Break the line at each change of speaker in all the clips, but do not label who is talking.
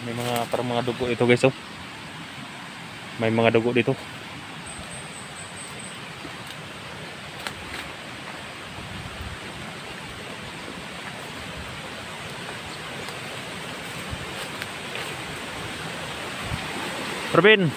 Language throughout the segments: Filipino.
May mga parang mga dugo ito guys, oh. May mga dugo dito. Robin.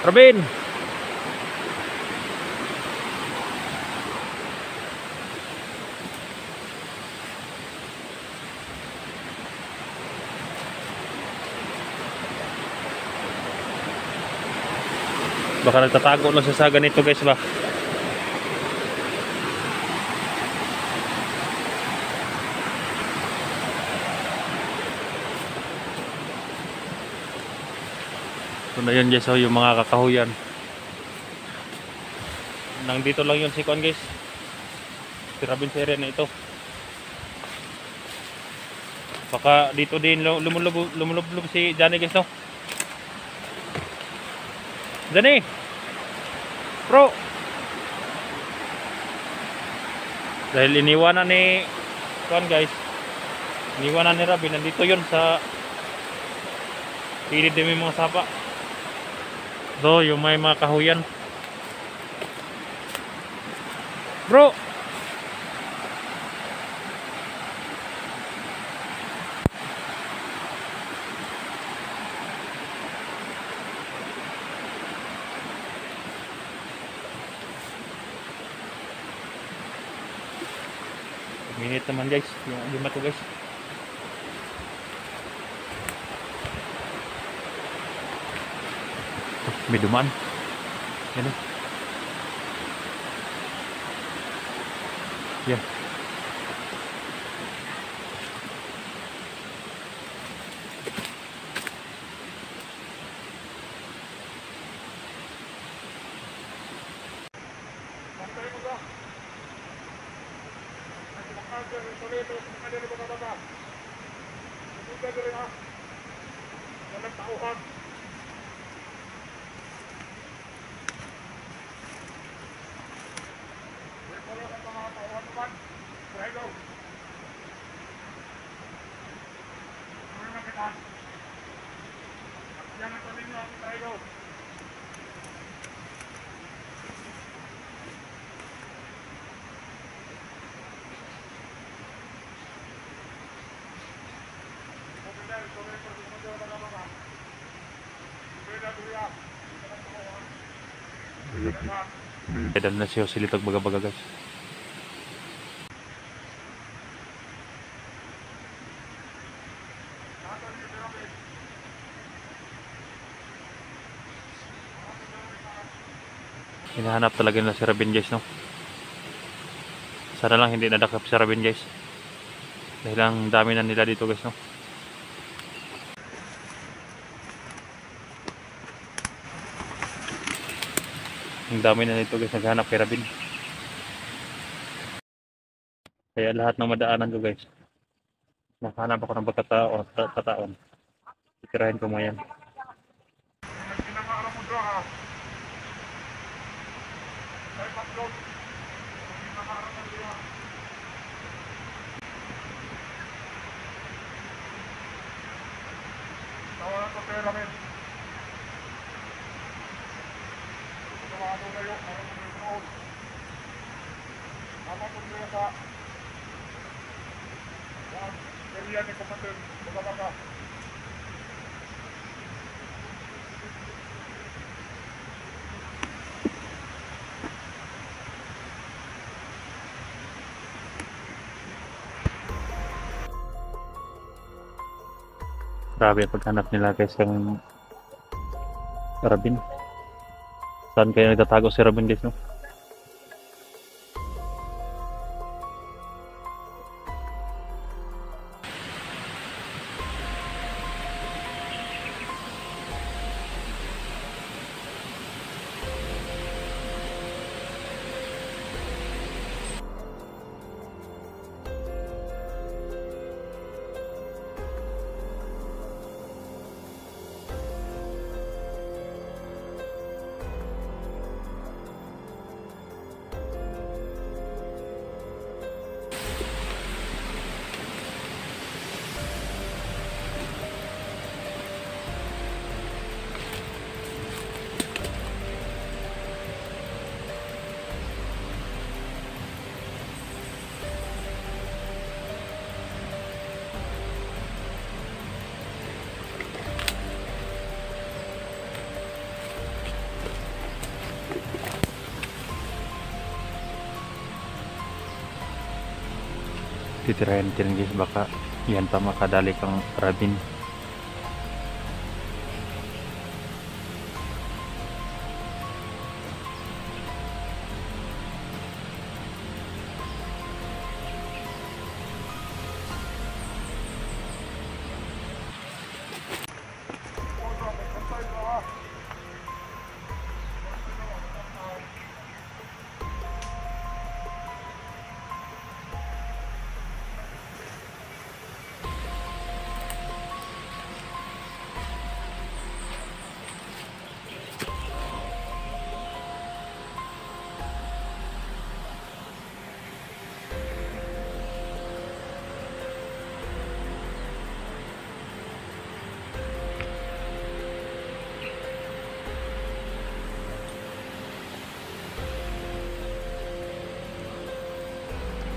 Robin. Baka nagtatago lang sa ganito guys ba. Ito na yun guys, oh, yung mga kakahuyan. Nandito lang yun si Kuan guys. Si Robin sa area na ito. Baka dito din lumulublob si Johnny guys, no? Johnny! Bro! Dahil iniwanan ni Kuan guys. Iniwanan ni Robin. Nandito yun sa pilid din may mga sapa. So, yung may mga kahuyan. Bro! Minute naman guys, yung lima to guys. May dumaan. Yan o. Yan. Pedal na siya silitag baga-baga guys. Hinahanap talaga nila si Robin guys, no? Sana lang hindi nadakap si Robin guys. Dahil ang dami na nila dito guys, no? Ang dami na nito guys, naghanap kay Robin. Kaya lahat ng madaanan ko guys, nakahanap ako ng pagkataon. Itirahin ko mo yan.
Tawanan ko kay Robin. Tawanan ko kayo para mag-road. Tama ko kayo sa area ni Commander Bagabaga.
Grabe ang paghanap nila guys ng Robin. Saan kaya nagtatago si Robin guys, no? Titirahin natin guys, baka yan pa makadali kang rabin.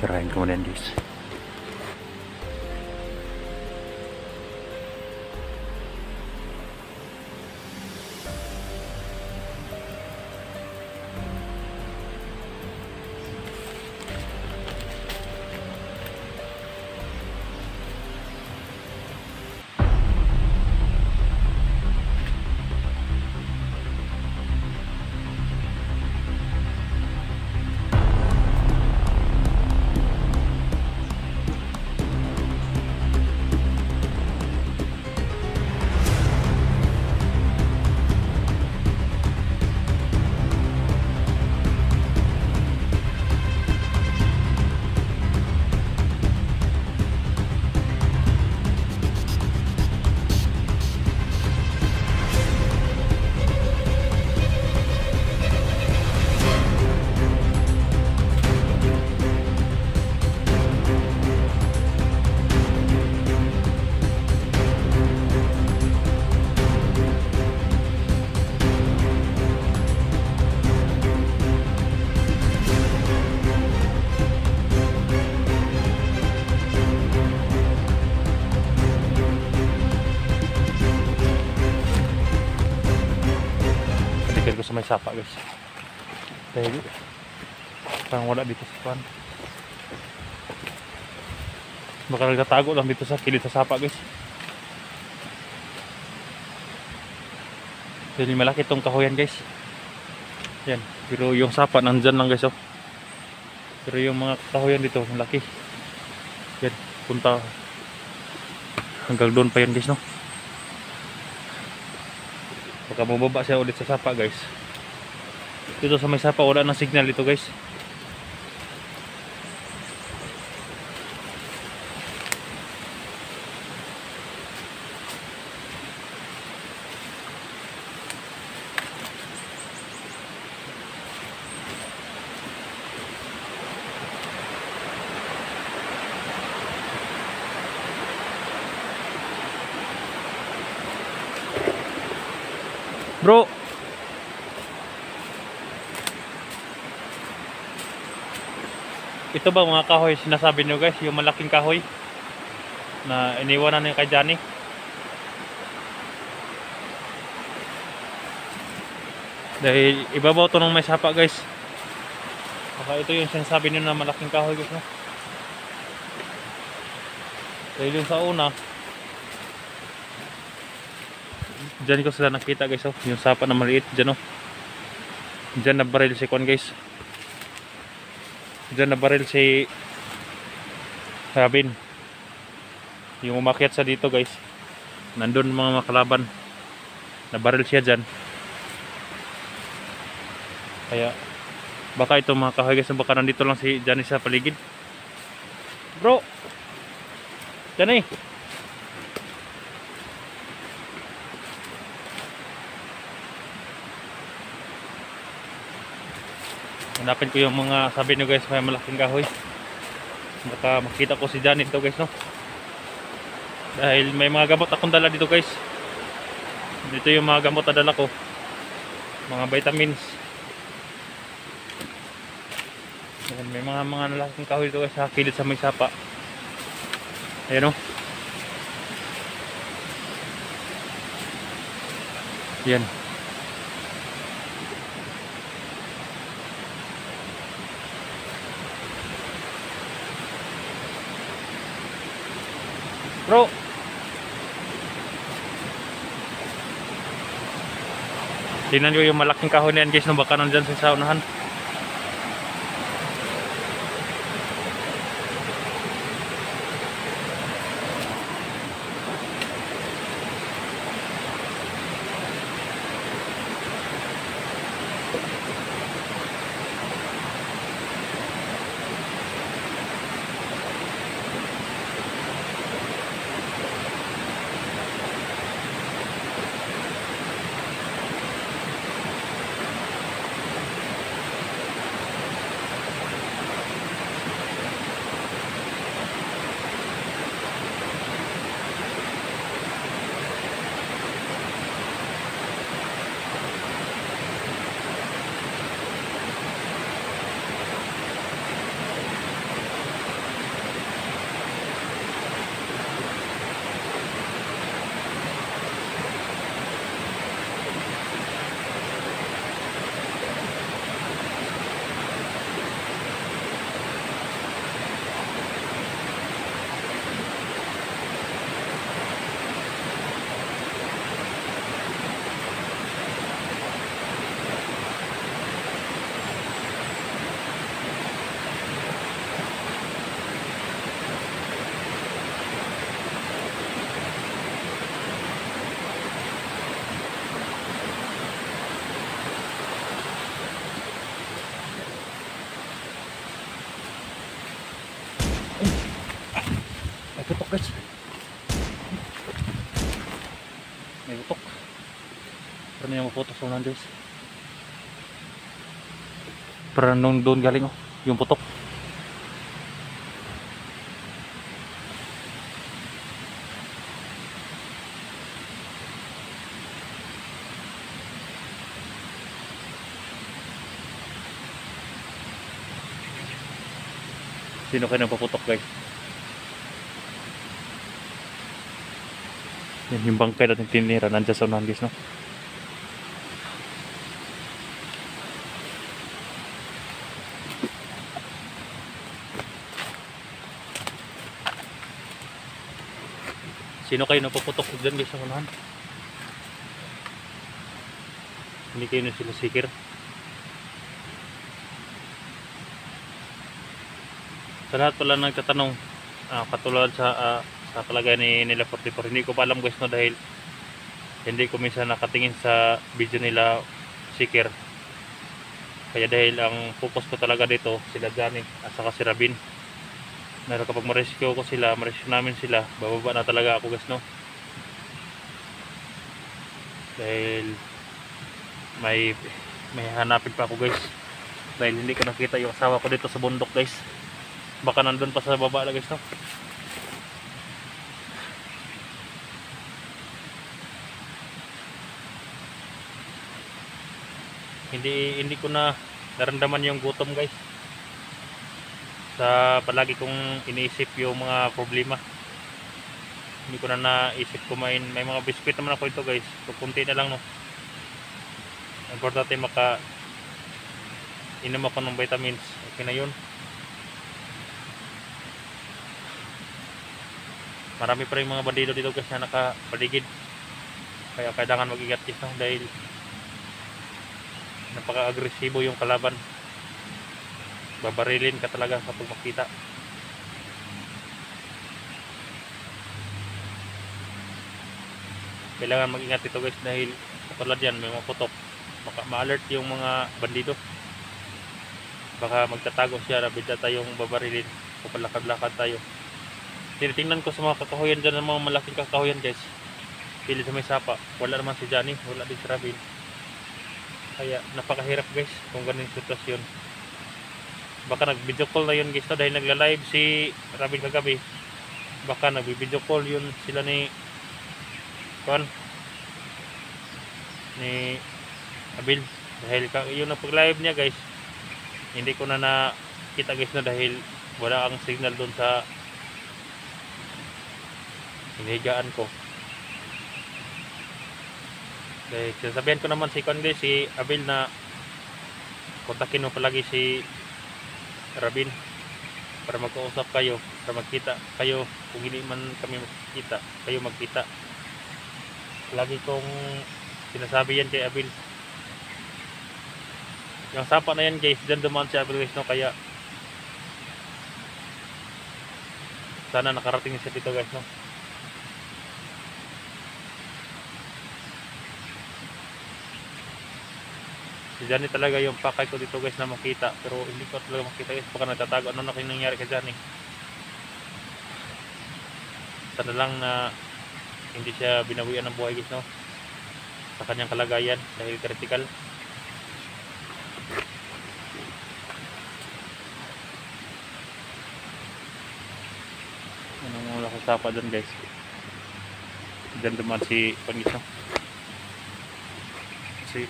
Tirahin ko muna yan guys. Ko sa may sapa guys, dahil parang wala dito sa pan, baka nagtatago lang dito sa kilid sa sapa guys, dahil malaki itong kahoyan guys yan, pero yung sapa nandyan lang guys oh. Pero yung mga kahoyan dito malaki yan, punta hanggang doon pa yan guys no. Baka bumaba siya ulit sa sapa guys. Dito sa may sapa wala ng signal dito guys. Bro, ito ba mga kahoy sinasabi nyo guys, yung malaking kahoy na iniwanan niya kay Johnny? Dahil ibabaw to ng may sapa guys, baka ito yung sinasabi nyo na malaking kahoy guys no? Dahil yung sa una dyan ko sila nakita guys oh, yung sapa na maliit dyan oh. Dyan na baril si Kwan guys, dyan na baril si Rabin. Yung umakyat sa dito guys, nandun mga makalaban, na baril siya dyan. Kaya baka ito mga kahoy guys, baka nandito lang si Johnny sa paligid. Bro, Johnny, hanapin ko yung mga sabi nyo guys, may malaking kahoy, baka makita ko si Johnny dito guys no. Dahil may mga gamot akong dala dito guys, dito yung mga gamot na dala ko, mga vitamins. Ayan, may mga malaking kahoy dito guys sa kilid sa may sapa. Ayan o, yan. Bro. Tingnan nyo yung malaking kahon na yan guys, no, baka nandyan sa unahan. May putok guys. May putok. Parang yung maputok sa unan guys. Parang nung doon galing oh, yung putok. Sino kayo nagpaputok guys? Yan yung bangkay natin tinira nandiyan sa unahan guys, no? Sino kayo napaputok dyan guys sa unahan? Hindi kayo na sila sikir. Sa lahat pala nagtatanong, katulad sa kalagayan ni nila 44, hindi ko pa alam guys, no, dahil hindi ko minsan nakatingin sa video nila sikir. Kaya dahil ang focus ko talaga dito sila Johnny at saka si Rabin. Pero kapag ma-rescue ko sila, ma-rescue namin sila, bababa na talaga ako guys, no? Dahil may hanapin pa ako guys, dahil hindi ko nakita yung asawa ko dito sa bundok guys. Baka nandun pa sa baba na guys, no? Hindi ko na naramdaman yung gutom guys, sa palagi kong iniisip yung mga problema. Hindi ko na naisip kumain. May mga biskuit naman ako ito guys, so kunti na lang, no? Importante maka inom ako ng vitamins, okay na yun. Marami pa rin mga bandido dito guys na nakapaligid, kaya kailangan mag-ingat guys, no? Dahil napaka-agresibo yung kalaban, babarilin ka talaga kapag makita. Kailangan mag-ingat ito guys, dahil katulad yan, may mga putok, baka ma-alert yung mga bandido, baka magtatago siya na bigla tayong babarilin o palakad-lakad tayo. Tinitingnan ko sa mga kakahuyan dyan, ng mga malaking kakahuyan guys, pili sa may sapa, wala naman si Johnny, wala din si Rabin. Kaya napakahirap guys kung ganun yung sitwasyon. Baka nag-video call na yun guys, no? Dahil nagla-live si Rabin kagabi, baka nag-video call yun sila ni Abil, dahil yun ang pag-live niya guys, hindi ko na nakita guys, na dahil wala ang signal doon sa hinihigaan ko. Dahil sinasabihan ko naman si si Abil na kontakin mo palagi si Rabin, para magkausap kayo, para magkita kayo. Kung hindi man kami magkita, kayo magkita. Lagi kong sinasabi yan kay Abil. Yung sapa na yan guys, dyan dumaan si Abil guys, no? Kaya sana nakarating siya dito guys, no? Si Johnny talaga yung pakay ko dito guys na makita, pero hindi ko talaga makita guys, baka nagtatago. Ano na nangyari kay Johnny? Sana lang na hindi siya binawian ng buhay guys, no? Sa kanyang kalagayan dahil critical. Anong wala ko sapa dyan guys? Dyan dumaan si Pangis, no? Si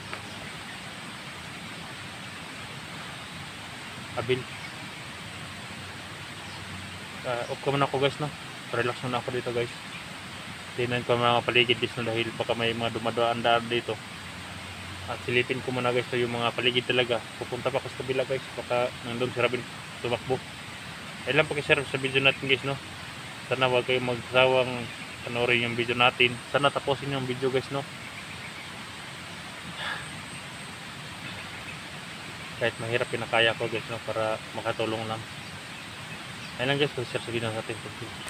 Abil. Off ko muna ako guys, no? Relax muna ako dito guys. Tingnan ko mga paligid guys, no? Dahil baka may mga dumadaan dito. At silipin ko muna guys, so yung mga paligid talaga. Pupunta pa ako sa kabila guys, baka nandun si Robin tumakbo. Ayun lang pakishare sa video natin guys, no? Sana huwag kayong magsawang panoorin yung video natin. Sana tapusin yung video guys, no? Kahit mahirap pinakaya ko guys, no? Para makatulong lang. Ayun lang guys, share sa video natin.